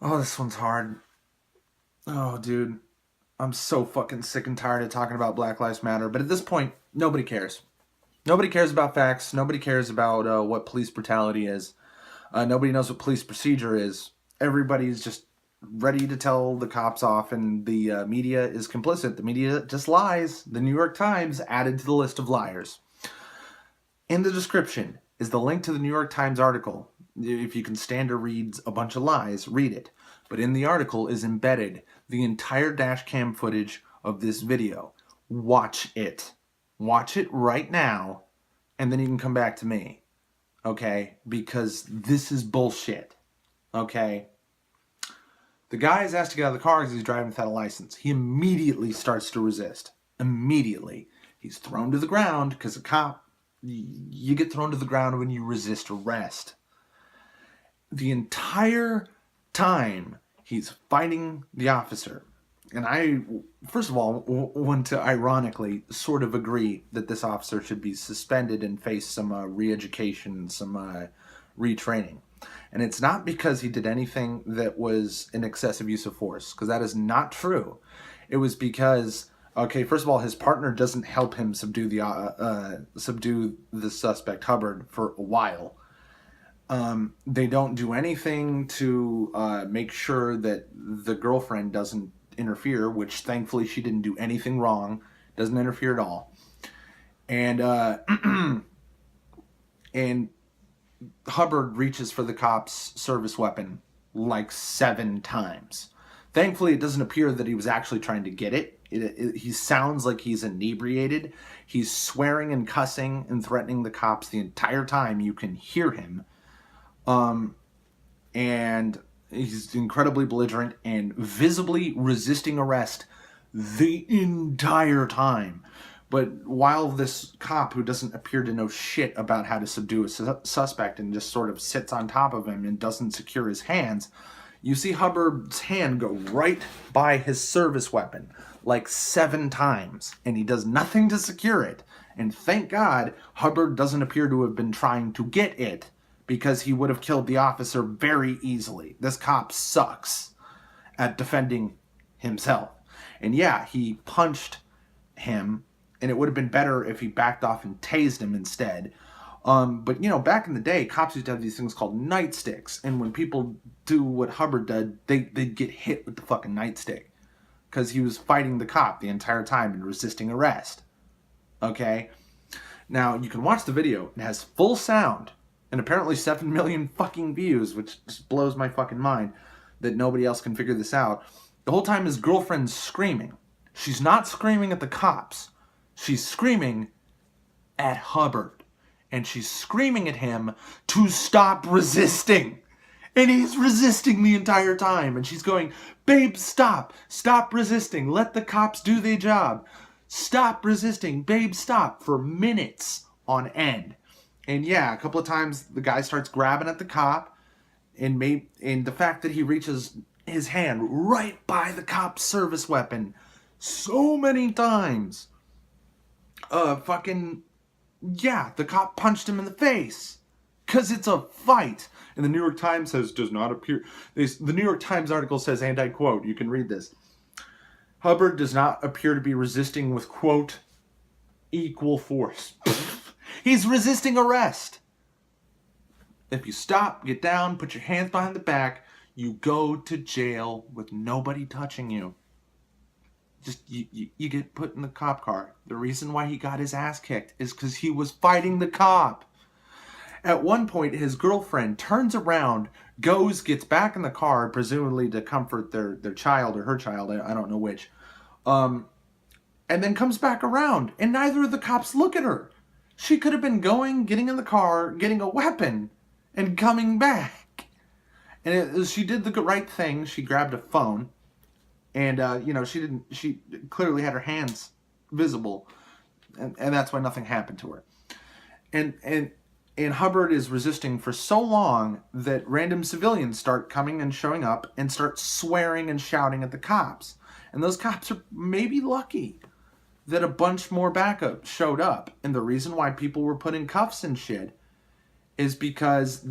Oh, this one's hard. Oh, dude. I'm so fucking sick and tired of talking about Black Lives Matter. But at this point, nobody cares. Nobody cares about facts. Nobody cares about what police brutality is. Nobody knows what police procedure is. Everybody's just ready to tell the cops off, and the media is complicit. The media just lies. The New York Times added to the list of liars. In the description is the link to the New York Times article. If you can stand to read a bunch of lies, read it. But in the article is embedded the entire dash cam footage of this video. Watch it. Watch it right now, and then you can come back to me. Okay? Because this is bullshit. Okay? The guy is asked to get out of the car because he's driving without a license. He immediately starts to resist. Immediately. He's thrown to the ground because a cop, you get thrown to the ground when you resist arrest. The entire time he's fighting the officer. And I, first of all, want to ironically sort of agree that this officer should be suspended and face some re-education, some retraining. And it's not because he did anything that was an excessive use of force, because that is not true. It was because, okay, first of all, his partner doesn't help him subdue the suspect, Hubbard, for a while. They don't do anything to make sure that the girlfriend doesn't interfere, which thankfully she didn't do anything wrong. Doesn't interfere at all. And and Hubbard reaches for the cop's service weapon like 7 times. Thankfully, it doesn't appear that he was actually trying to get it. He sounds like he's inebriated. He's swearing and cussing and threatening the cops the entire time. You can hear him. And he's incredibly belligerent and visibly resisting arrest the entire time. But while this cop, who doesn't appear to know shit about how to subdue a suspect and just sort of sits on top of him and doesn't secure his hands, you see Hubbard's hand go right by his service weapon like 7 times, and he does nothing to secure it. And thank God Hubbard doesn't appear to have been trying to get it, because he would have killed the officer very easily. This cop sucks at defending himself. And yeah, he punched him, and it would have been better if he backed off and tased him instead. But, you know, back in the day, cops used to have these things called nightsticks. And when people do what Hubbard did, they'd get hit with the fucking nightstick, because he was fighting the cop the entire time and resisting arrest. Okay? Now, you can watch the video. It has full sound. And apparently 7 million fucking views, which just blows my fucking mind that nobody else can figure this out. The whole time his girlfriend's screaming. She's not screaming at the cops. She's screaming at Hubbard. And she's screaming at him to stop resisting. And he's resisting the entire time. And she's going, babe, stop. Stop resisting. Let the cops do their job. Stop resisting. Babe, stop. For minutes on end. And yeah, a couple of times the guy starts grabbing at the cop, and the fact that he reaches his hand right by the cop's service weapon so many times. The cop punched him in the face. 'Cause it's a fight. And the New York Times says, does not appear. The New York Times article says, and I quote, you can read this: Hubbard does not appear to be resisting with, quote, equal force. He's resisting arrest. If you stop, get down, put your hands behind the back, you go to jail with nobody touching you. Just, you get put in the cop car. The reason why he got his ass kicked is because he was fighting the cop. At one point, his girlfriend turns around, gets back in the car, presumably to comfort their child or her child, I don't know which, and then comes back around, and neither of the cops look at her. She could have been getting in the car, getting a weapon, and coming back. And she did the right thing. She grabbed a phone, and she clearly had her hands visible, and that's why nothing happened to her. And Hubbard is resisting for so long that random civilians start coming and showing up and start swearing and shouting at the cops. And those cops are maybe lucky that a bunch more backup showed up. And the reason why people were put in cuffs and shit is because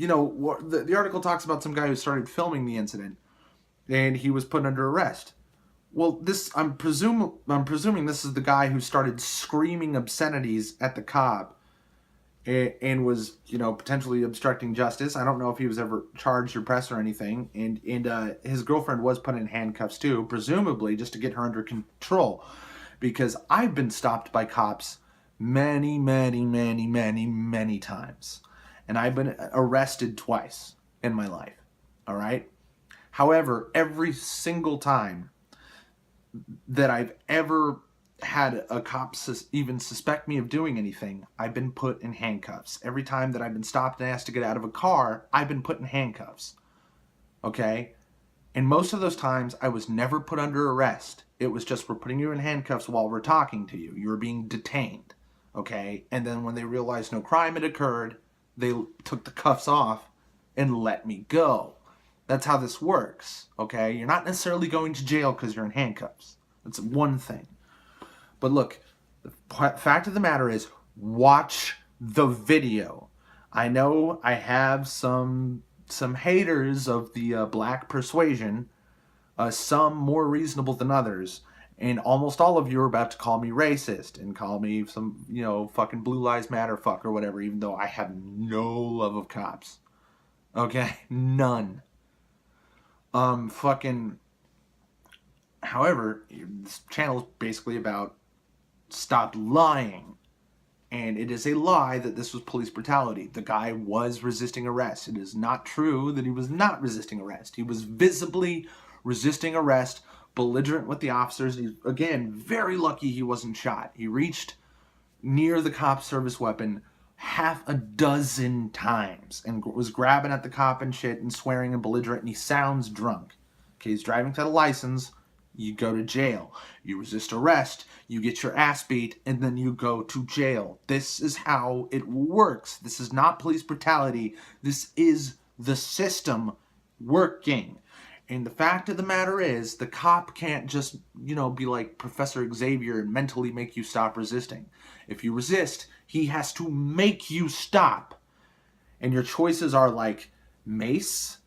the article talks about some guy who started filming the incident, and he was put under arrest. Well, I'm presuming this is the guy who started screaming obscenities at the cop and was, potentially obstructing justice. I don't know if he was ever charged or pressed or anything. And his girlfriend was put in handcuffs too, presumably just to get her under control. Because I've been stopped by cops many, many, many, many, many times. And I've been arrested twice in my life. All right? However, every single time that I've ever had a cop even suspect me of doing anything, I've been put in handcuffs. Every time that I've been stopped and asked to get out of a car, I've been put in handcuffs. Okay? And most of those times, I was never put under arrest. It was just, we're putting you in handcuffs while we're talking to you. You're being detained. Okay? And then when they realized no crime had occurred, they took the cuffs off and let me go. That's how this works. Okay? You're not necessarily going to jail because you're in handcuffs. That's one thing. But look, the fact of the matter is, watch the video. I know I have some haters of the black persuasion, some more reasonable than others, and almost all of you are about to call me racist and call me some, fucking Blue Lives Matter fuck or whatever, even though I have no love of cops. Okay? None. However, this channel is basically about stop lying. And it is a lie that this was police brutality. The guy was resisting arrest. It is not true that he was not resisting arrest. He was visibly resisting arrest, belligerent with the officers. He's, again, very lucky he wasn't shot. He reached near the cop's service weapon half a dozen times and was grabbing at the cop and shit and swearing and belligerent, and he sounds drunk. Okay, he's driving without a license. You go to jail. You resist arrest. You get your ass beat, and then you go to jail. This is how it works. This is not police brutality. This is the system working. And the fact of the matter is, the cop can't just, be like Professor Xavier and mentally make you stop resisting. If you resist, he has to make you stop. And your choices are like mace,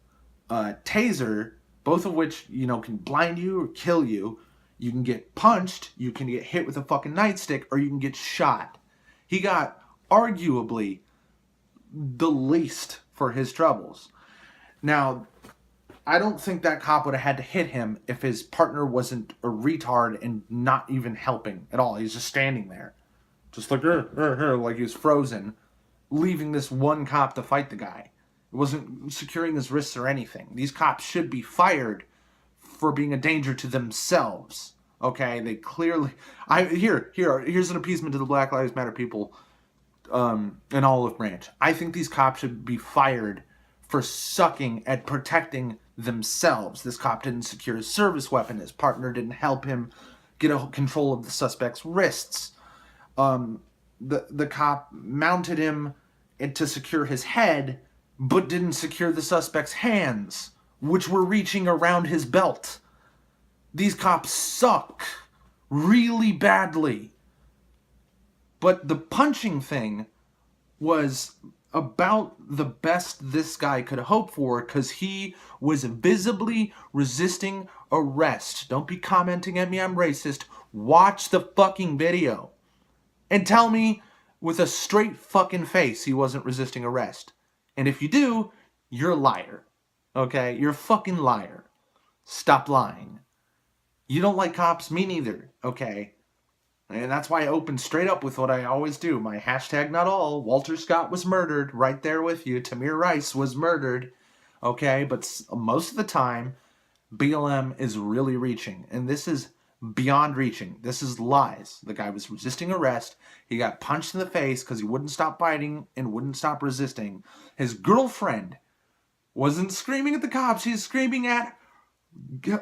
taser, both of which, can blind you or kill you. You can get punched, you can get hit with a fucking nightstick, or you can get shot. He got arguably the least for his troubles. Now, I don't think that cop would have had to hit him if his partner wasn't a retard and not even helping at all. He's just standing there. Just like, like he was frozen, leaving this one cop to fight the guy. It wasn't securing his wrists or anything. These cops should be fired for being a danger to themselves. Okay, they clearly... Here's an appeasement to the Black Lives Matter people in Olive Branch. I think these cops should be fired for sucking at protecting themselves. This cop didn't secure his service weapon. His partner didn't help him get a control of the suspect's wrists. The cop mounted him to secure his head, but didn't secure the suspect's hands, which were reaching around his belt. These cops suck really badly. But the punching thing was about the best this guy could hope for, because he was visibly resisting arrest. Don't be commenting at me I'm racist. Watch the fucking video. And tell me with a straight fucking face he wasn't resisting arrest. And if you do, you're a liar. Okay? You're a fucking liar. Stop lying. You don't like cops? Me neither. Okay? And that's why I open straight up with what I always do. My hashtag not all. Walter Scott was murdered. Right there with you. Tamir Rice was murdered. Okay? But most of the time, BLM is really reaching. And this is beyond reaching. This is lies. The guy was resisting arrest. He got punched in the face because he wouldn't stop fighting and wouldn't stop resisting. His girlfriend wasn't screaming at the cops. She's screaming at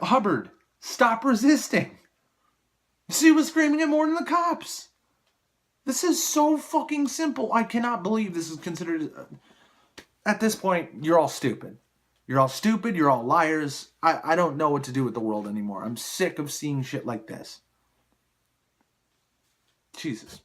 Hubbard. Stop resisting. She was screaming at more than the cops. This is so fucking simple. I cannot believe this is considered... At this point, you're all stupid. You're all stupid. You're all liars. I don't know what to do with the world anymore. I'm sick of seeing shit like this. Jesus.